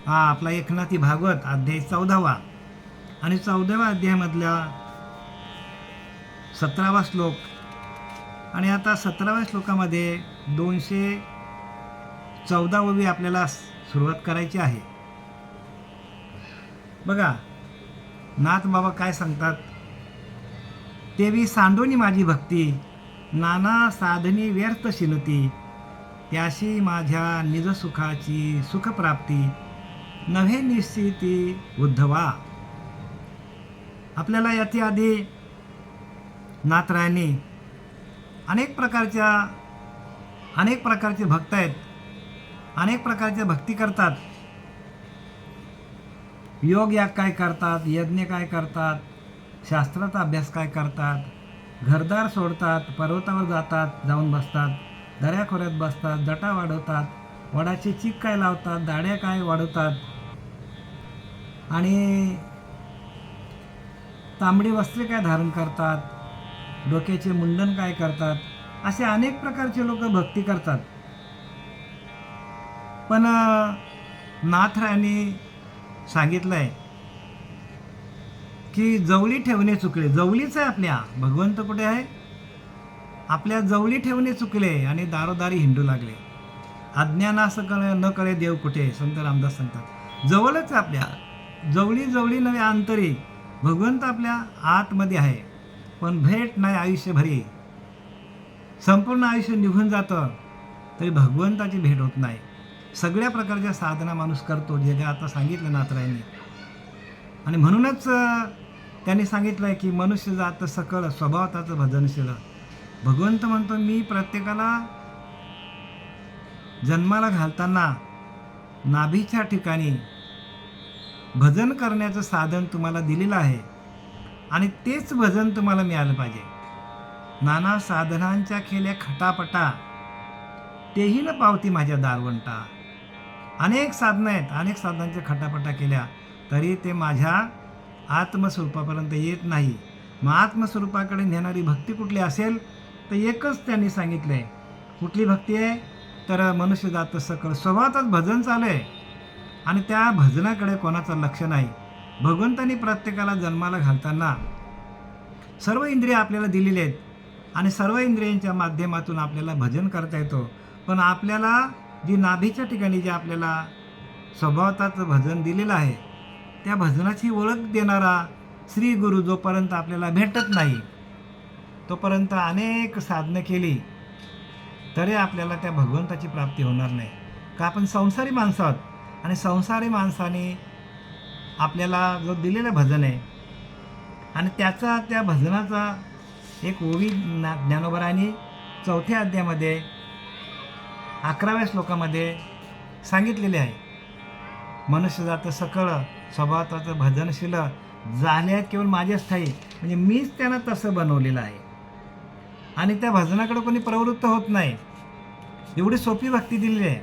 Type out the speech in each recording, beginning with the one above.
हा आपला एकनाथी भागवत अध्याय 14वा आणि 14व्या अध्यायामधल्या 17वा श्लोक. आणि आता 17व्या श्लोकामध्ये 214 ओवी आपल्याला सुरुवात करायची आहे. बघा नाथ बाबा काय सांगतात. तेवी सांडोनी माझी भक्ती, नाना साधनी व्यर्थ शिनती, त्याशी माझ्या निजसुखाची सुखप्राप्ती, नव्हे निश्चिती उद्धवा. आपल्याला याच्या आधी नाथरायांनी अनेक प्रकारचे भक्त आहेत, अनेक प्रकारच्या भक्ती करतात. योग याग काय करतात, यज्ञ काय करतात, शास्त्राचा अभ्यास काय करतात, घरदार सोडतात, पर्वतावर जातात, जाऊन बसतात, दऱ्याखोऱ्यात बसतात, जटा वाढवतात, वडाची चीक काय लावतात, दाड्या काय वाढवतात, आणि तांबडी वस्त्रे काय धारण करतात, डोक्याचे मुंडन काय करतात. असे अनेक प्रकारचे लोक भक्ती करतात. पण नाथरायांनी सांगितलंय की जवळी ठेवणे चुकले. जवळीच आहे आपल्या, भगवंत कुठे आहे? आपल्या जवळी ठेवणे चुकले आणि दारोदारी हिंडू लागले. अज्ञानास न कळे देव कुठे, संत रामदास सांगतात. जवळच आपल्या, जवळी जवळी नव्हे अंतरी. भगवंत आपल्या आतमध्ये आहे, पण भेट नाही आयुष्यभरी. संपूर्ण आयुष्य निघून जातं तरी भगवंताची भेट होत नाही. सगळ्या प्रकारच्या साधना माणूस करतो, जे आता सांगितलं नाथरायांनी. आणि म्हणूनच त्यांनी सांगितलं आहे की मनुष्य जात सकळ स्वभावताचं भजनशील. भगवंत म्हणतो मी प्रत्येकाला जन्माला घालताना नाभीच्या ठिकाणी भजन करण्याचं साधन तुम्हाला दिलेलं आहे आणि तेच भजन तुम्हाला मिळालं पाहिजे. नाना साधनांच्या केल्या खटापटा, तेही न पावती माझ्या दारवंटा. अनेक साधनं आहेत, अनेक साधनांच्या खटापटा केल्या तरी ते माझ्या आत्मस्वरूपापर्यंत येत नाही. मग आत्मस्वरूपाकडे नेणारी भक्ती कुठली असेल तर एकच त्यांनी सांगितलं आहे. कुठली भक्ती आहे तर मनुष्य जात सकळ स्वभावातच भजन चालू आहे आणि त्या भजनाकडे कोणाचं लक्ष नाही. भगवंतांनी प्रत्येकाला जन्माला घालताना सर्व इंद्रिय आपल्याला दिलेले आहेत आणि सर्व इंद्रियांच्या माध्यमातून आपल्याला भजन करता येतो. पण आपल्याला जी नाभीच्या ठिकाणी जे आपल्याला स्वभावताचं भजन दिलेलं आहे, त्या भजनाची ओळख देणारा श्री गुरु जोपर्यंत आपल्याला भेटत नाही तोपर्यंत अनेक साधनं केली तरी आपल्याला त्या भगवंताची प्राप्ती होणार नाही. का आपण संसारी माणसं आहोत आणि संसारी माणसाने आपल्याला जो दिलेलं भजन आहे आणि त्या भजनाचा एक ओवी ज्ञानोबरांनी 4थ्या अध्यायामध्ये 11व्या श्लोकामध्ये सांगितलेले आहे. मनुष्य जात सकळ स्वभावाचं भजनशील झाले आहेत केवळ माझ्याच ठाई. म्हणजे मीच त्यांना तसं बनवलेलं आहे आणि त्या भजनाकडे कोणी प्रवृत्त होत नाही. एवढी सोपी भक्ती दिलेली आहे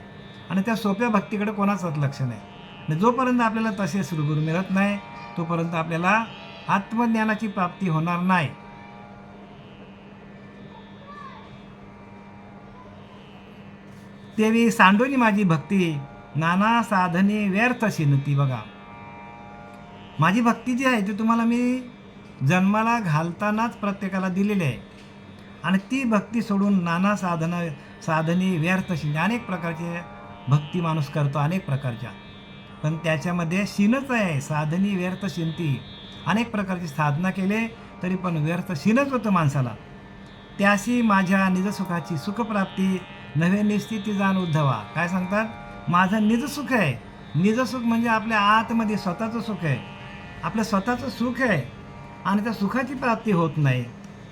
आणि त्या सोप्या भक्तीकडे कोणाचंच लक्ष नाही. आणि जोपर्यंत आपल्याला तसे सद्गुरू मिळत नाही तोपर्यंत आपल्याला आत्मज्ञानाची प्राप्ती होणार नाही. तेवी सांडोनी माझी भक्ती, नाना साधने व्यर्थ शिनती. बघा माझी भक्ती जी आहे ती तुम्हाला मी जन्माला घालतानाच प्रत्येकाला दिलेली आहे आणि ती भक्ती सोडून नाना साधने व्यर्थ शिनती. अनेक प्रकारचे भक्ती माणूस करतो, अनेक प्रकारच्या, पण त्याच्यामध्ये शिनच आहे. साधनी व्यर्थ शिनती. अनेक प्रकारची साधना केले तरी पण व्यर्थ शिनच होतं माणसाला. त्याशी माझ्या निजसुखाची सुखप्राप्ती, नव्हे निश्चिती जाण उद्धवा. काय सांगतात? माझं निजसुख आहे. निजसुख म्हणजे आपल्या आतमध्ये स्वतःचं सुख आहे, आपलं स्वतःचं सुख आहे आणि त्या सुखाची प्राप्ती होत नाही.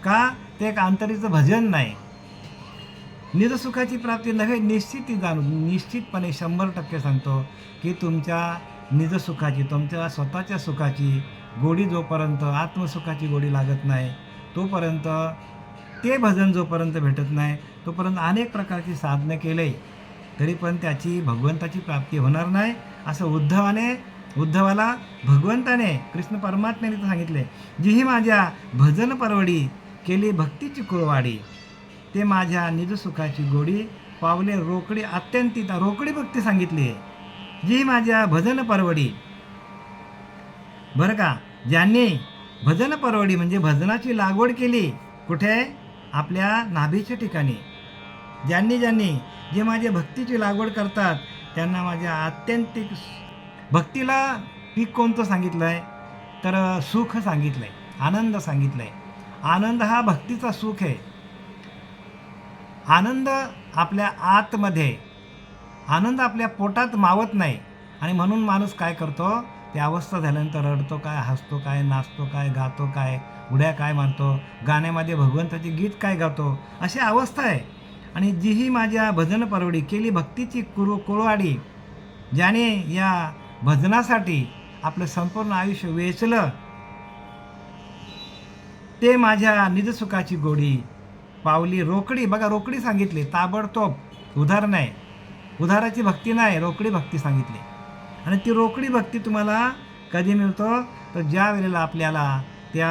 का? ते एक अंतरीचं भजन नाही. निजसुखाची प्राप्ती नव्हे निश्चिती जाणू. निश्चितपणे 100% सांगतो की तुमच्या निजसुखाची, तुमच्या स्वतःच्या सुखाची गोडी जोपर्यंत, आत्मसुखाची गोडी लागत नाही तोपर्यंत, ते भजन जोपर्यंत भेटत नाही तोपर्यंत अनेक प्रकारची साधनं केले तरी पण त्याची भगवंताची प्राप्ती होणार नाही. असं उद्धवाला भगवंताने, कृष्ण परमात्म्याने सांगितले. जीही माझ्या भजन परवडी, केली भक्तीची कुळवाडी, ते माझ्या निजसुखाची गोडी पावले रोकडी. अत्यंतित रोकडी भक्ती सांगितली आहे. जी माझ्या भजन परवडी. बरं का, ज्यांनी भजन परवडी म्हणजे भजनाची लागवड केली कुठे? आपल्या नाभीच्या ठिकाणी. ज्यांनी ज्यांनी जे माझ्या भक्तीची लागवड करतात त्यांना माझ्या आत्यंतिक भक्तीला पीक कोणतं सांगितलं आहे? तर सुख सांगितलं आहे, आनंद सांगितलं आहे. आनंद हा भक्तीचा सुख आहे. आनंद आपल्या आतमध्ये, आनंद आपल्या पोटात मावत नाही. आणि म्हणून माणूस काय करतो? ती अवस्था झाल्यानंतर रडतो काय, हसतो काय, नाचतो काय, गातो काय, उड्या काय मारतो, गाण्यामध्ये भगवंताचे गीत काय गातो, अशी अवस्था आहे. आणि जीही माझ्या भजन परवडी केली भक्तीची कुरवाडी, ज्याने या भजनासाठी आपलं संपूर्ण आयुष्य वेचलं, ते माझ्या निजसुखाची गोडी पावली रोकडी. बघा, रोकडी सांगितली, ताबडतोब. उधार नाही, उधाराची भक्ती नाही, रोकडी भक्ती सांगितली. आणि ती रोकडी भक्ती तुम्हाला कधी मिळतो? तर ज्या वेळेला आपल्याला त्या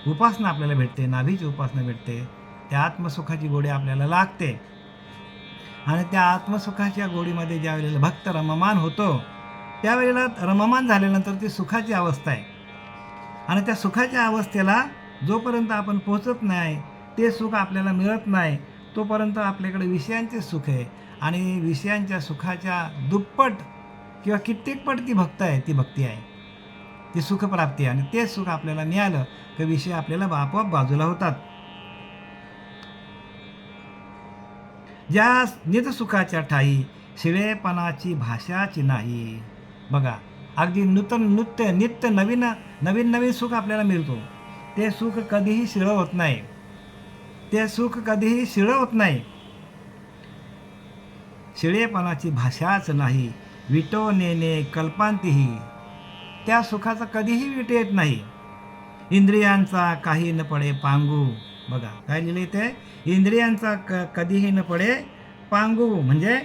उपासना आपल्याला भेटते, नाभीची उपासना भेटते, त्या आत्मसुखाची गोडी आपल्याला लागते. आणि त्या आत्मसुखाच्या गोडीमध्ये ज्या वेळेला भक्त रममान होतो, त्यावेळेला रममान झाल्यानंतर ती सुखाची अवस्था आहे. आणि त्या सुखाच्या अवस्थेला जोपर्यंत आपण पोचत नाही, ते सुख आपल्याला मिळत नाही, तोपर्यंत आपल्याकडे विषयांचे सुख आहे. आणि विषयांच्या सुखाच्या दुप्पट किंवा कित्येकपट ती भक्त आहे, ती भक्ती आहे, ती सुखप्राप्ती आहे. आणि ते सुख आपल्याला मिळालं की विषय आपल्याला आपोआप बाजूला होतात. ज्या निजसुखाच्या ठाई शिळेपणाची भाषाची नाही. बघा, अगदी नित्य नवीन नवीन सुख आपल्याला मिळतो. ते सुख कधीही शिळं होत नाही, ते सुख कधीही शिळं होत नाही. शिळेपणाची भाषाच नाही, विटो नेने कल्पांतीही. त्या सुखाचा कधीही विट येत नाही. इंद्रियांचा काही न पडे पांगू. बघा काय लिहिले ते, इंद्रियांचा कधीही न पडे पांगू. म्हणजे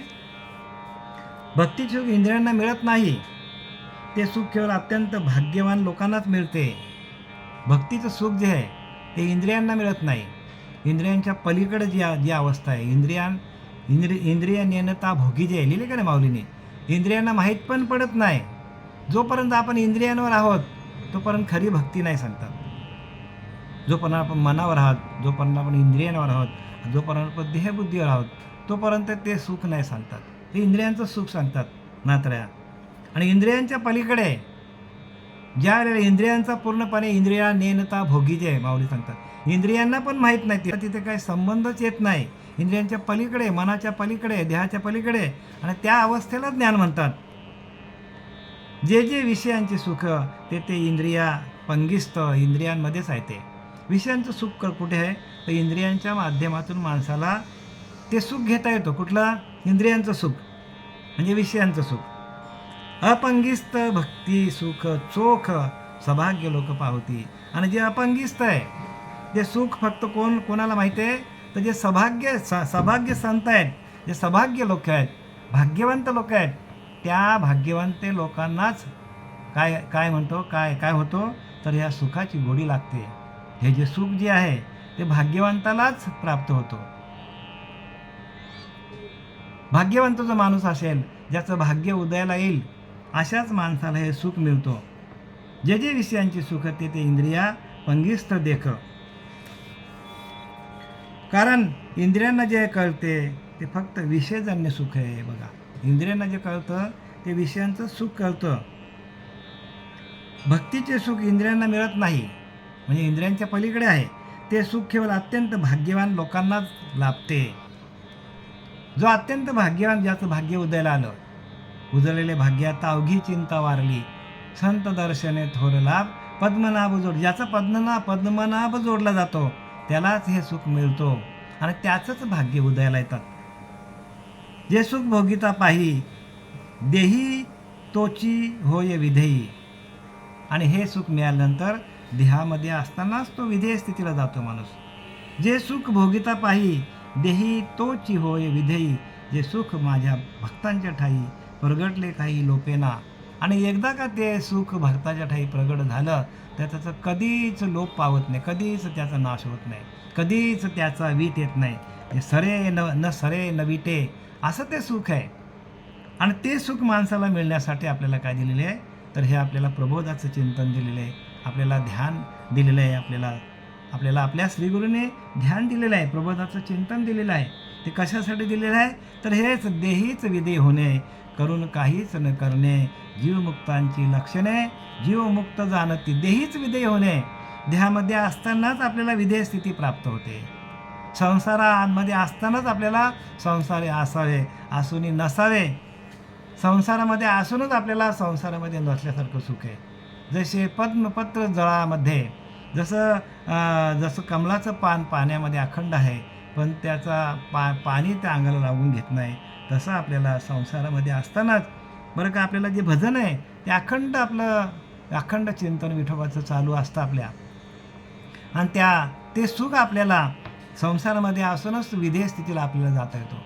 भक्ती सुख इंद्रियांना मिळत नाही. ते सुख केवळ अत्यंत भाग्यवान लोकांनाच मिळते. भक्तीचं सुख जे आहे ते इंद्रियांना मिळत नाही. इंद्रियांच्या पलीकडे जी अवस्था आहे, इंद्रिय नेनता भोगी जे आहे, लिहिले का नाही माऊलीने, इंद्रियांना माहीत पण पडत नाही. जोपर्यंत आपण इंद्रियांवर आहोत तोपर्यंत खरी भक्ती नाही सांगतात. जोपर्यंत आपण मनावर आहोत, जोपर्यंत आपण इंद्रियांवर आहोत, जोपर्यंत आपण देहबुद्धीवर आहोत, तोपर्यंत ते सुख नाही सांगतात. ते इंद्रियांचं सुख सांगतात नात्र्या. आणि इंद्रियांच्या पलीकडे ज्या वेळेला इंद्रियांचा पूर्णपणे इंद्रिया नेनता भोगी जे आहे, माऊली सांगतात, इंद्रियांना पण माहीत नाही, तिथे काही संबंधच येत नाही. इंद्रियांच्या पलीकडे, मनाच्या पलीकडे, देहाच्या पलीकडे. आणि त्या अवस्थेला ज्ञान म्हणतात. जे जे विषयांचे सुख ते इंद्रिया पंगिस्त, इंद्रियांमध्येच आहे. ते विषयांचं सुख कुठे आहे? तर इंद्रियांच्या माध्यमातून माणसाला ते सुख घेता येतो. कुठलं? इंद्रियांचं सुख म्हणजे विषयांचं सुख. अपंगिस्त भक्ती सुख चोख सौभाग्य लोक पावती. आणि जे अपंगिस्त आहे ते सुख फक्त कोणाला माहिती आहे? तर जे सौभाग्य संत आहेत, जे सौभाग्य लोक आहेत, भाग्यवंत लोक आहेत, त्या भाग्यवंत लोकांनाच काय म्हणतो, काय होतो? तर ह्या सुखाची गोडी लागते. हे जे सुख जे आहे ते भाग्यवंतालाच प्राप्त होतो. भाग्यवंत जो माणूस असेल, ज्याचं भाग्य उदयाला येईल, अशाच माणसाला हे सुख मिळतो. जे जे विषयांचे सुख ते इंद्रिया पंगिस्त देख. कारण इंद्रियांना जे कळते ते फक्त विषयजन्य सुख आहे. बघा, इंद्रियांना जे कळतं ते विषयांचं सुख कळतं. भक्तीचे सुख इंद्रियांना मिळत नाही, म्हणजे इंद्रियांच्या पलीकडे आहे. ते सुख केवळ अत्यंत भाग्यवान लोकांनाच लाभते. जो अत्यंत भाग्यवान, ज्याचं भाग्य उदयाला आलं, उजळलेले भाग्यात अवघी चिंता वारली, संत दर्शने थोर लाभ पद्मनाभ जोड. ज्याचा पद्मनाभ जोडला जातो त्यालाच हे सुख मिळतो आणि त्याचंच भाग्य उदयाला येतात. जे सुख भोगिता पाही देही तोची होय विधेयी. आणि हे सुख मिळाल्यानंतर देहामध्ये असतानाच तो विधेय स्थितीला जातो माणूस. जे सुख भोगिता पाही देही तोची होय विधेयी. जे सुख माझ्या भक्तांच्या ठाई प्रगटले काही लोपेना. आणि एकदा का ते सुख भक्ताच्या ठाई प्रगट झालं तर त्याचं कधीच लोप पावत नाही, कधीच त्याचा नाश होत नाही, कधीच त्याचा वीट येत नाही. सरे न सरे न विटे असं ते सुख आहे. आणि ते सुख माणसाला मिळण्यासाठी आपल्याला काय दिलेले आहे, तर हे आपल्याला प्रबोधाचं चिंतन दिलेलं आहे, आपल्याला ध्यान दिलेलं आहे, आपल्याला आपल्या श्रीगुरूने ध्यान दिलेलं आहे, प्रबोधाचं चिंतन दिलेलं आहे. ते कशासाठी दिलेलं आहे, तर हेच देहीच विधेय होणे, करून काहीच न करणे, जीवमुक्तांची लक्षणे, जीवमुक्त जाणती देहीच विधेय होणे. देहामध्ये असतानाच आपल्याला विधेय स्थिती प्राप्त होते. संसारामध्ये असतानाच आपल्याला संसारी असावे, असूनी नसावे. संसारामध्ये असूनच आपल्याला संसारामध्ये नसल्यासारखं सुख आहे. जसे पद्मपत्र जळामध्ये जसं कमलाचं पान पाण्यामध्ये अखंड आहे, पण त्याचा पाणी त्या अंगाला लागून घेत नाही, तसं आपल्याला संसारामध्ये असतानाच बरं का आपल्याला जे भजन आहे ते अखंड चिंतन विठोबाचं चालू असतं आपल्या. आणि ते सुख आपल्याला संसारामध्ये असूनच विधेय स्थितीला आपल्याला जाता येतो.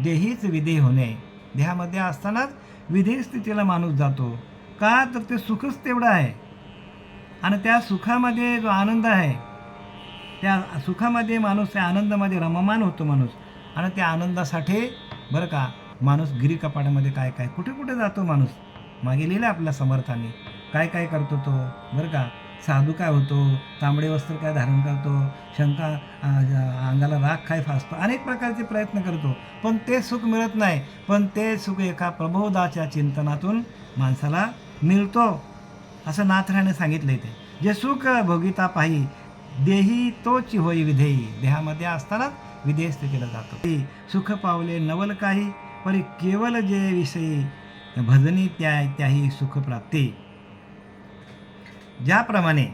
देहीच विधेय होणे, देहामध्ये असतानाच विधेय स्थितीला माणूस जातो. का, तर ते सुखच तेवढं आहे. आणि त्या सुखामध्ये जो आनंद आहे, त्या सुखामध्ये माणूस, त्या आनंदामध्ये रममान होतो माणूस. आणि त्या आनंदासाठी बरं का माणूस गिरीकपाटामध्ये काय काय कुठे कुठे जातो माणूस. मागे लिहिलं आपल्या समर्थाने काय काय करतो तो, बरं का. साधू काय होतो, तांबडे वस्त्र काय धारण करतो, अंगाला राख काय फासतो, अनेक प्रकारचे प्रयत्न करतो, पण ते सुख मिळत नाही. पण ते सुख एका प्रबोधाच्या चिंतनातून माणसाला मिळतो, असं नाथराने सांगितलं ते. जे सुख भोगिता पाही देही तोच होई विधेयी, देहामध्ये असतानाच विधेय स्थितीला जातो. सुख पावले नवल काही, परी केवल जे विषयी भजनी त्याही सुख प्राप्ती. ज्याप्रमाणे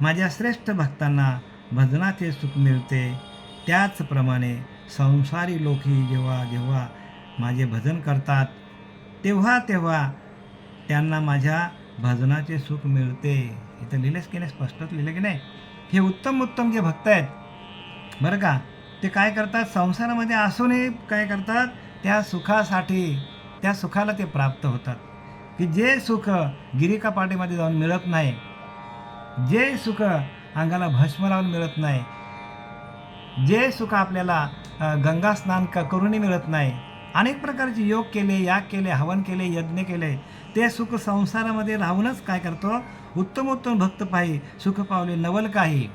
माझ्या श्रेष्ठ भक्तांना भजनाचे सुख मिळते, त्याचप्रमाणे संसारी लोकही जेव्हा जेव्हा माझे भजन करतात, तेव्हा तेव्हा त्यांना माझ्या भजनाचे सुख मिळते. इथं लिहिलेच की नाही, स्पष्टच लिहिलं की नाही. हे उत्तम जे भक्त आहेत बरं का, ते काय करतात, संसारामध्ये असूनही काय करतात, त्या सुखासाठी, त्या सुखाला ते प्राप्त होतात. की जे सुख गिरिकापाटीमध्ये जाऊन मिळत नाही, जे सुख अंगाला भस्म लावून मिळत नाही, जे सुख आपल्याला गंगा स्नान करूनही मिळत नाही, अनेक प्रकारचे योग केले, याग केले, हवन केले, यज्ञ केले, ते सुख संसारामध्ये राहूनच काय करतो, उत्तम भक्त पाही सुख पावले नवल काही.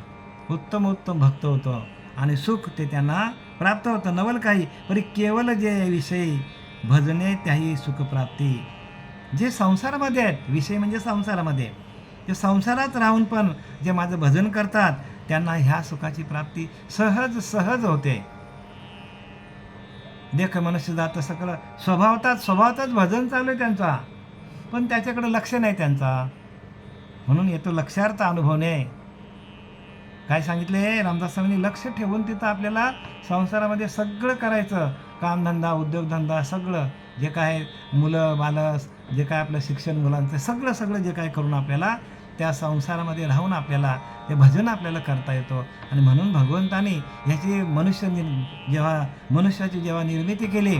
उत्तम भक्त होतो आणि सुख ते त्यांना प्राप्त होतं. नवल काही परी केवल जे विषयी भजने त्याही सुख प्राप्ती. जे संसारामध्ये आहेत, विषय म्हणजे संसारामध्ये, ते संसारात राहून पण जे माझं भजन करतात त्यांना ह्या सुखाची प्राप्ती सहज होते. देख मनुष्य जात सगळं स्वभावताच भजन चालू आहे त्यांचा, पण त्याच्याकडे लक्ष नाही त्यांचा. म्हणून येतो लक्षार्थ अनुभवणे. काय सांगितले रामदास स्वामींनी, लक्ष ठेवून तिथं आपल्याला संसारामध्ये सगळं करायचं, कामधंदा, उद्योगधंदा, सगळं जे काय मुलं बालस, जे काय आपलं शिक्षण मुलांचं सगळं जे काय करून आपल्याला त्या संसारामध्ये राहून आपल्याला ते भजन आपल्याला करता येतो. आणि म्हणून भगवंतानी ह्याची मनुष्याची जेव्हा निर्मिती केली,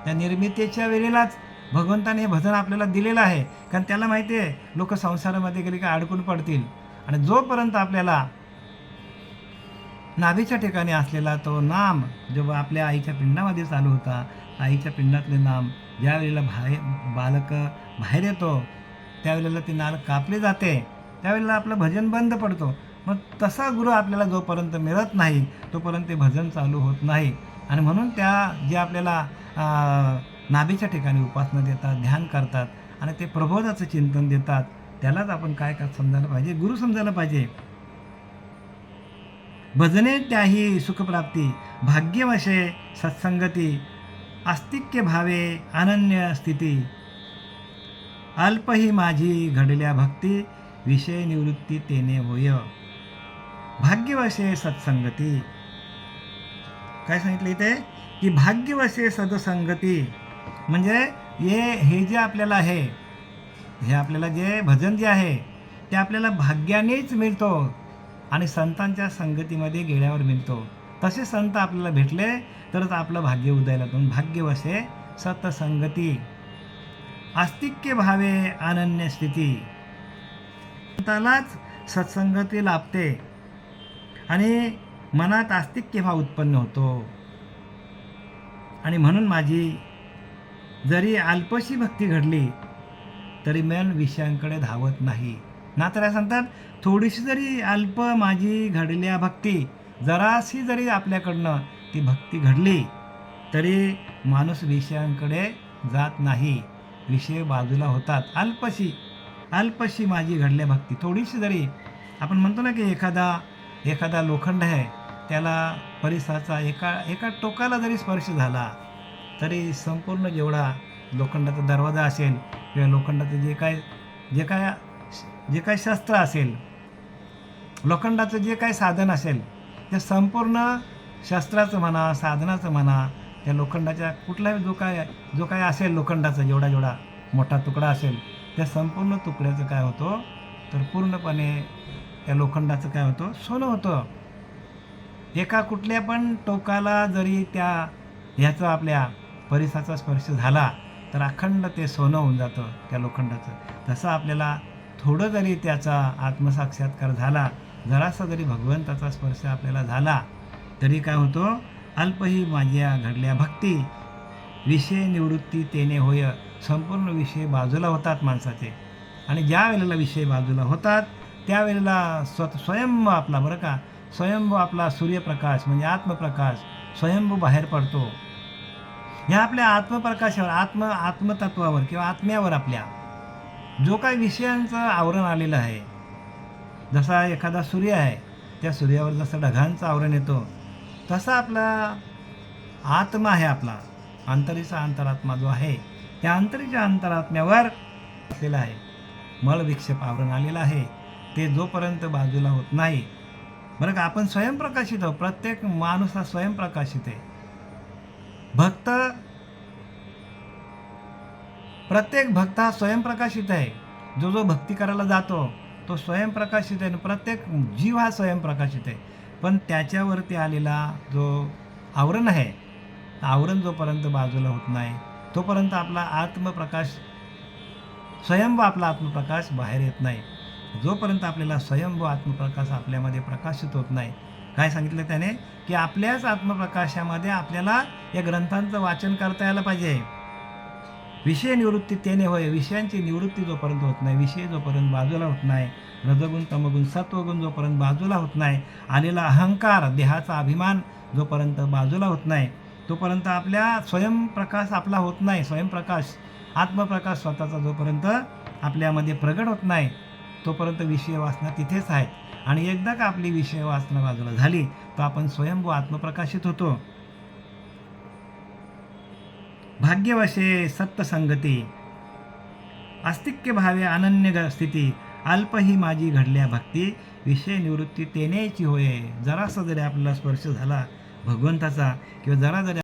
त्या निर्मितीच्या वेळेलाच भगवंताने हे भजन आपल्याला दिलेलं आहे. कारण त्याला माहिती आहे लोक संसारामध्ये गेले का अडकून पडतील. आणि जोपर्यंत आपल्याला नाभीच्या ठिकाणी असलेला तो नाम जेव्हा आपल्या आईच्या पिंडामध्ये चालू होता, आईच्या पिंडातले नाम ज्या वेळेला बालक बाहेर येतो, त्यावेळेला ती नाळ कापली जाते, त्यावेळेला आपलं भजन बंद पडतो. मग तसा गुरु आपल्याला जोपर्यंत मिळत नाही तोपर्यंत ते भजन चालू होत नाही. आणि म्हणून जे आपल्याला नाभीच्या ठिकाणी उपासना देतात, ध्यान करतात आणि ते प्रबोधाचं चिंतन देतात, त्यालाच आपण काय समजायला पाहिजे, गुरु समजायला पाहिजे. भजने त्याही सुखप्राप्ती, भाग्यवशे सत्संगती, आस्तिक्य भावे अनन्य स्थिती, अल्पही माझी घडल्या भक्ती, विषय निवृत्ती तेने होय. भाग्यवशे सत्संगती, काय सांगितलं इथे, की भाग्यवशे सत्संगती म्हणजे हे जे आपल्याला आहे, हे आपल्याला जे भजन जे आहे ते आपल्याला भाग्यानेच मिळतो आणि संतांच्या संगतीमध्ये गेल्यावर मिळतो. तसे संत आपल्याला भेटले तरच आपलं भाग्य उदयाला येतं. भाग्यवशे सत्संगती, आस्तिक्य भावे अनन्य स्थिती, संतालाच सत्संगती लाभते आणि मनात आस्तिक्य भाव उत्पन्न होतो. आणि म्हणून माझी जरी अल्पशी भक्ती घडली तरी मन विषयांकडे धावत नाही. ना तर सांगतात थोडीशी जरी अल्प माझी घडल्या भक्ती, जराशी जरी आपल्याकडनं ती भक्ती घडली तरी माणूस विषयांकडे जात नाही. विषय बाजूला होतात. अल्पशी माझी घडल्या भक्ती, थोडीशी जरी आपण म्हणतो ना की एखादा लोखंड आहे, त्याला परिसाचा एका टोकाला जरी स्पर्श झाला तरी संपूर्ण जेवढा लोखंडाचा दरवाजा असेल किंवा लोखंडाचं जे काय शस्त्र असेल, लोखंडाचं जे काही साधन असेल, ते संपूर्ण शस्त्राचं म्हणा, साधनाचं म्हणा, त्या लोखंडाच्या कुठलाही जो काय असेल लोखंडाचा जेवढा मोठा तुकडा असेल, त्या संपूर्ण तुकड्याचं काय होतं तर पूर्णपणे त्या लोखंडाचं काय होतं, सोनं होतं. एका कुठल्या पण टोकाला जरी ह्याचा आपल्या परिसाचा स्पर्श झाला तर अखंड ते सोनं होऊन जातं त्या लोखंडाचं. तसं आपल्याला थोडं जरी त्याचा आत्मसाक्षात्कार झाला, जरासा जरी भगवंताचा स्पर्श आपल्याला झाला तरी काय होतं, अल्पही माझ्या घडल्या भक्ती, विषय निवृत्ती तेने होय. संपूर्ण विषय बाजूला होतात माणसाचे. आणि ज्या वेळेला विषय बाजूला होतात त्यावेळेला स्वयंभू आपला बरं का, स्वयंभू आपला सूर्यप्रकाश म्हणजे आत्मप्रकाश स्वयंभू बाहेर पडतो. ह्या आपल्या आत्मप्रकाशावर, आत्मतत्वावर किंवा आत्म्यावर आपल्या जो काही विषयांचं आवरण आलेलं आहे, जसा एखादा सूर्य आहे, त्या सूर्यावर जसं ढगांचं आवरण येतो तसा आपला आत्मा आहे, आपला अंतरात्मा जो आहे, त्या अंतरात्म्यावर असलेला आहे मलविक्षेप आवरण आलेलं आहे. ते जोपर्यंत बाजूला होत नाही बरं का, आपण स्वयंप्रकाशित आहोत. प्रत्येक माणूस हा स्वयंप्रकाशित आहे. प्रत्येक भक्त हा स्वयंप्रकाशित आहे. जो भक्ती करायला जातो तो स्वयंप्रकाशित आहे. प्रत्येक जीव हा स्वयंप्रकाशित आहे. पण त्याच्यावरती आलेला जो आवरण आहे, आवरण जोपर्यंत बाजूला होत नाही तोपर्यंत आपला आत्मप्रकाश, स्वयंभू आपला आत्मप्रकाश बाहेर येत नाही. जोपर्यंत आपल्याला स्वयंभू आत्मप्रकाश आपल्यामध्ये प्रकाशित होत नाही, काय सांगितलं त्याने की आपल्याच आत्मप्रकाशामध्ये आपल्याला या ग्रंथांचं वाचन करता यायला पाहिजे. विषय निवृत्ती तेने होय. विषयांची निवृत्ती जोपर्यंत होत नाही, विषय जोपर्यंत बाजूला होत नाही, रजगुण तमगुण सत्वगुण जोपर्यंत बाजूला होत नाही, आलेला अहंकार देहाचा अभिमान जोपर्यंत बाजूला होत नाही, तोपर्यंत आपल्या स्वयंप्रकाश आपला होत नाही. स्वयंप्रकाश आत्मप्रकाश स्वतःचा जोपर्यंत आपल्यामध्ये प्रगट होत नाही तोपर्यंत विषय वासना तिथेच आहेत. आणि एकदा का आपली विषय वासना बाजूला झाली तर आपण स्वयंभू आत्मप्रकाशित होतो. भाग्यवशे सत्संगती अस्तिक्य भावे अनन्य स्थिती, अल्पही माझी घडल्या भक्ती, विषय निवृत्ती तेनेची होय. जरासा जरी आपल्याला स्पर्श झाला भगवंताचा किंवा जरा जरी